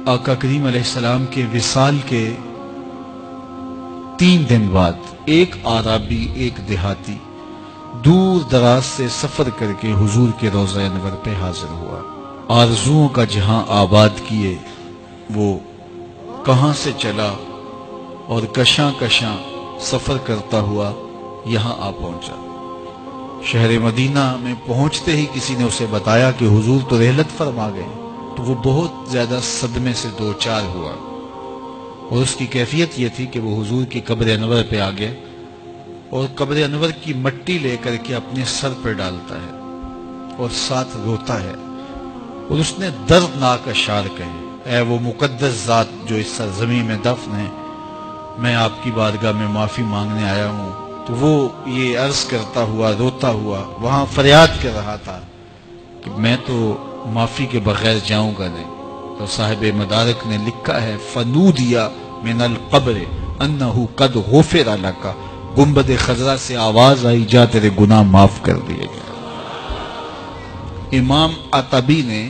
آقا کریم علیہ السلام کے وصال کے 3 دن بعد ایک عربی، ایک دیہاتی دور دراز سے سفر کر کے حضور کے روضہ انور پہ حاضر ہوا۔ آرزوؤں کا جہاں آباد کیے وہ کہاں سے چلا اور کشاں کشاں سفر کرتا ہوا یہاں آ پہنچا۔ شہر مدینہ میں پہنچتے ہی کسی نے اسے بتایا کہ حضور تو رحلت فرما گئے، تو وہ بہت زیادہ صدمے سے دوچار ہوا، اور اس کی کیفیت یہ تھی کہ وہ حضور کی قبر انور پہ آ گیا اور قبر انور کی مٹی لے کر کے اپنے سر پہ ڈالتا ہے اور ساتھ روتا ہے، اور اس نے دردناک اشعار کہے، اے وہ مقدس ذات جو اس سرزمین میں دفن ہے، میں آپ کی بارگاہ میں معافی مانگنے آیا ہوں۔ تو وہ یہ عرض کرتا ہوا، روتا ہوا وہاں فریاد کر رہا تھا کہ میں تو معافی کے بغیر جاؤں گا نہیں۔ تو صاحب مدارک نے لکھا ہے فنودیا من القبر انہ قد غفر لک، گنبد خضرا سے آواز آئی جا تیرے گناہ معاف کر دیے گئے۔ امام عطبی نے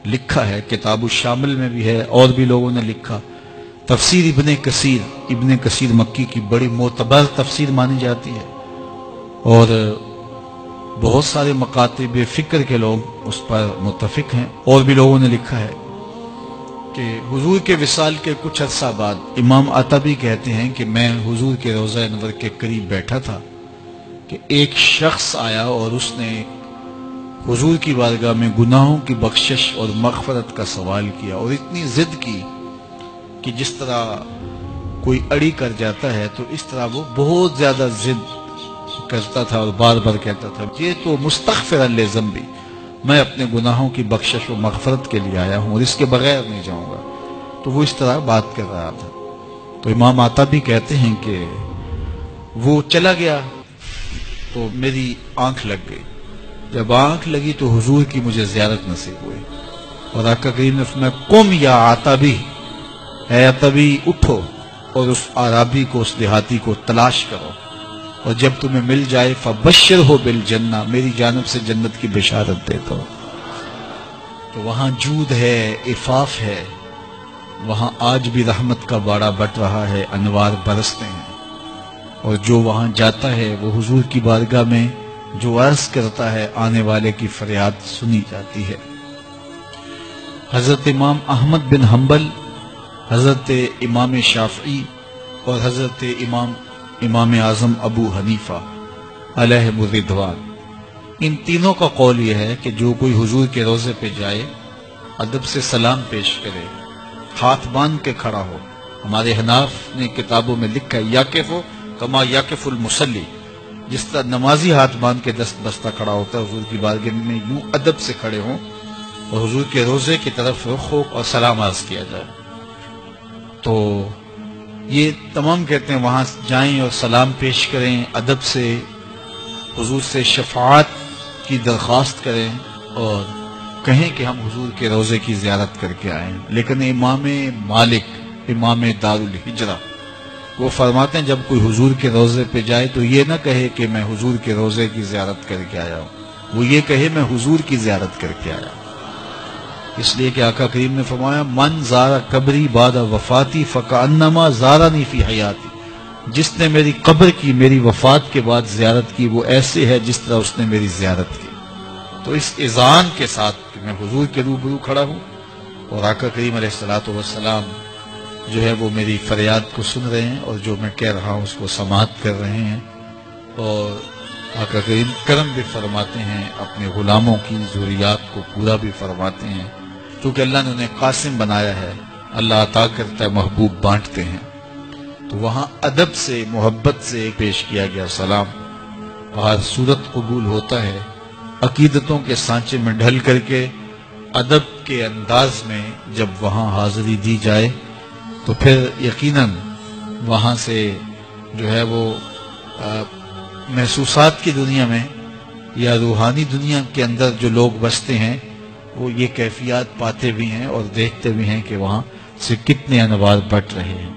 لکھا ہے، کتاب الشامل میں بھی ہے اور بھی لوگوں نے لکھا، تفسیر ابن کثیر مکی کی بڑی معتبر تفسیر مانی جاتی ہے، اور بہت سارے مکاتب فکر کے لوگ اس پر متفق ہیں۔ اور بھی لوگوں نے لکھا ہے کہ حضور کے وصال کے کچھ عرصہ بعد امام عطبی کہتے ہیں کہ میں حضور کے روضہ انور کے قریب بیٹھا تھا کہ ایک شخص آیا اور اس نے حضور کی بارگاہ میں گناہوں کی بخشش اور مغفرت کا سوال کیا، اور اتنی ضد کی کہ جس طرح کوئی اڑی کر جاتا ہے تو اس طرح وہ بہت زیادہ ضد کرتا تھا اور بار بار کہتا تھا یہ تو مستغفرا لذنبی، میں اپنے گناہوں کی بخشش و مغفرت کے لیے آیا ہوں اور اس کے بغیر نہیں جاؤں گا۔ تو وہ اس طرح بات کر رہا تھا۔ تو امام عطبی کہتے ہیں کہ وہ چلا گیا تو میری آنکھ لگ گئی، جب آنکھ لگی تو حضور کی مجھے زیارت نصیب ہوئی، اور آقا کریم نے فرمایا قم یا عطبی، اے عطبی اٹھو اور اس عربی کو، اس دیہاتی کو تلاش کرو، اور جب تمہیں مل جائے فبشرہ بالجنہ، میری جانب سے جنت کی بشارت دیتا ہوں۔ تو وہاں جود ہے، عفاف ہے، وہاں آج بھی رحمت کا باڑا بٹ رہا ہے، انوار برستے ہیں، اور جو وہاں جاتا ہے وہ حضور کی بارگاہ میں جو عرض کرتا ہے آنے والے کی فریاد سنی جاتی ہے۔ حضرت امام احمد بن حنبل، حضرت امام شافعی اور حضرت امام اعظم ابو حنیفہ علیہ الرضوان، ان تینوں کا قول یہ ہے کہ جو کوئی حضور کے روضے پہ جائے، ادب سے سلام پیش کرے، ہاتھ باندھ کے کھڑا ہو۔ ہمارے حناف نے کتابوں میں لکھا ہے یاقف کما یاقف المصلی، جس طرح نمازی ہاتھ باندھ کے دست بستہ کھڑا ہوتا ہے، حضور کی بارگاہ میں یوں ادب سے کھڑے ہوں اور حضور کے روضے کی طرف رخ ہو اور سلام عرض کیا جائے۔ تو یہ تمام کہتے ہیں وہاں جائیں اور سلام پیش کریں، ادب سے حضور سے شفاعت کی درخواست کریں اور کہیں کہ ہم حضور کے روضے کی زیارت کر کے آئے ہیں۔ لیکن امام مالک، امام دار الہجرہ، وہ فرماتے ہیں جب کوئی حضور کے روضے پہ جائے تو یہ نہ کہے کہ میں حضور کے روضے کی زیارت کر کے آیا ہوں، وہ یہ کہے میں حضور کی زیارت کر کے آیا ہوں، اس لیے کہ آقا کریم نے فرمایا من زارا قبری بعد وفاتی فکأنما زارنی فی حیاتی، جس نے میری قبر کی میری وفات کے بعد زیارت کی وہ ایسے ہے جس طرح اس نے میری زیارت کی۔ تو اس اذعان کے ساتھ کہ میں حضور کے روبرو کھڑا ہوں اور آقا کریم علیہ الصلوۃ والسلام جو ہے وہ میری فریاد کو سن رہے ہیں اور جو میں کہہ رہا ہوں اس کو سماعت کر رہے ہیں، اور آقا کریم کرم بھی فرماتے ہیں، اپنے غلاموں کی ضروریات کو پورا بھی فرماتے ہیں، کیونکہ اللہ نے انہیں قاسم بنایا ہے، اللہ عطا کرتا ہے، محبوب بانٹتے ہیں۔ تو وہاں ادب سے، محبت سے پیش کیا گیا سلام، اور صورت قبول ہوتا ہے عقیدتوں کے سانچے میں ڈھل کر کے ادب کے انداز میں جب وہاں حاضری دی جائے تو پھر یقیناً وہاں سے جو ہے وہ محسوسات کی دنیا میں یا روحانی دنیا کے اندر جو لوگ بستے ہیں وہ یہ کیفیات پاتے بھی ہیں اور دیکھتے بھی ہیں کہ وہاں سے کتنے انوار بٹ رہے ہیں۔